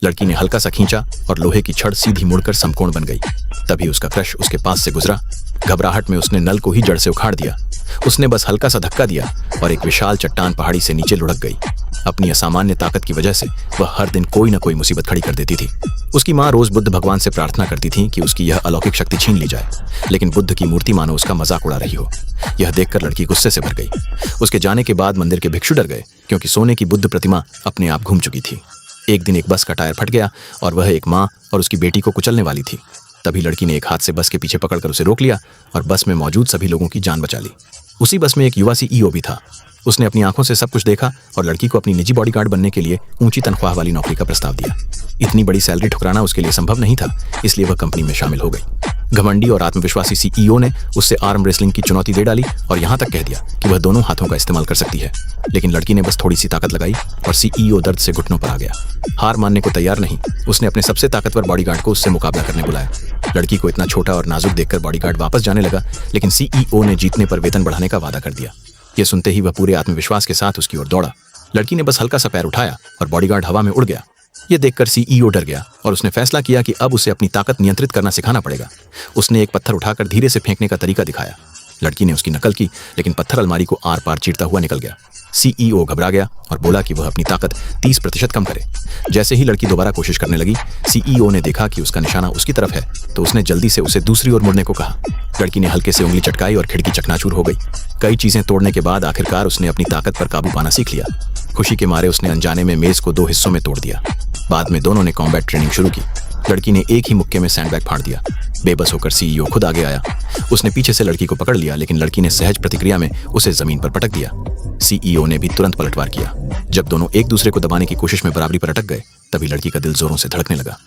लड़की ने हल्का सा खींचा और लोहे की छड़ सीधी मुड़कर समकोण बन गई। तभी उसका क्रश उसके पास से गुजरा। घबराहट में उसने नल को ही जड़ से उखाड़ दिया। उसने बस हल्का सा धक्का दिया और एक विशाल चट्टान पहाड़ी से नीचे लुढ़क गई। अपनी असामान्य ताकत की वजह से वह हर दिन कोई न कोई मुसीबत खड़ी कर देती थी। उसकी माँ रोज बुद्ध भगवान से प्रार्थना करती थी कि उसकी यह अलौकिक शक्ति छीन ली जाए, लेकिन बुद्ध की मूर्ति मानो उसका मजाक उड़ा रही हो। यह देखकर लड़की गुस्से से भर गई। उसके जाने के बाद मंदिर के भिक्षु डर गए, क्योंकि सोने की बुद्ध प्रतिमा अपने आप घूम चुकी थी। एक दिन एक बस का टायर फट गया और वह एक माँ और उसकी बेटी को कुचलने वाली थी। तभी लड़की ने एक हाथ से बस के पीछे पकड़कर उसे रोक लिया और बस में मौजूद सभी लोगों की जान बचा ली। उसी बस में एक युवा सीईओ भी था। उसने अपनी आंखों से सब कुछ देखा और लड़की को अपनी निजी बॉडीगार्ड बनने के लिए ऊंची तनख्वाह वाली नौकरी का प्रस्ताव दिया। इतनी बड़ी सैलरी ठुकराना उसके लिए संभव नहीं था, इसलिए वह कंपनी में शामिल हो गई। घमंडी और आत्मविश्वासी सीईओ ने उससे आर्म रेसलिंग की चुनौती दे डाली और यहाँ तक कह दिया कि वह दोनों हाथों का इस्तेमाल कर सकती है। लेकिन लड़की ने बस थोड़ी सी ताकत लगाई और सीईओ दर्द से घुटनों पर आ गया। हार मानने को तैयार नहीं, उसने अपने सबसे ताकतवर बॉडीगार्ड को उससे मुकाबला करने बुलाया। लड़की को इतना छोटा और नाजुक देखकर बॉडीगार्ड वापस जाने लगा, लेकिन सीईओ ने जीतने पर वेतन बढ़ाने का वादा कर दिया। यह सुनते ही वह पूरे आत्मविश्वास के साथ उसकी ओर दौड़ा। लड़की ने बस हल्का सा पैर उठाया और बॉडीगार्ड हवा में उड़ गया। यह देखकर सीईओ डर गया और उसने फैसला किया कि अब उसे अपनी ताकत नियंत्रित करना सिखाना पड़ेगा। उसने एक पत्थर उठाकर धीरे से फेंकने का तरीका दिखाया। लड़की ने उसकी नकल की, लेकिन पत्थर अलमारी को आर पार चीरता हुआ निकल गया। सीईओ घबरा गया और बोला कि वह अपनी ताकत 30% कम करे। जैसे ही लड़की दोबारा कोशिश करने लगी, सीईओ ने देखा कि उसका निशाना उसकी तरफ है, तो उसने जल्दी से उसे दूसरी ओर मुड़ने को कहा। लड़की ने हल्के से उंगली चटकाई और खिड़की चकनाचूर हो गई। कई चीजें तोड़ने के बाद आखिरकार उसने अपनी ताकत पर काबू पाना सीख लिया। खुशी के मारे उसने अनजाने में मेज को 2 हिस्सों में तोड़ दिया। बाद में दोनों ने कॉम्बैट ट्रेनिंग शुरू की। लड़की ने एक ही मुक्के में सैंडबैग फाड़ दिया। बेबस होकर सीईओ खुद आगे आया। उसने पीछे से लड़की को पकड़ लिया, लेकिन लड़की ने सहज प्रतिक्रिया में उसे जमीन पर पटक दिया। सीईओ ने भी तुरंत पलटवार किया। जब दोनों एक दूसरे को दबाने की कोशिश में बराबरी पर अटक गए, तभी लड़की का दिल जोरों से धड़कने लगा।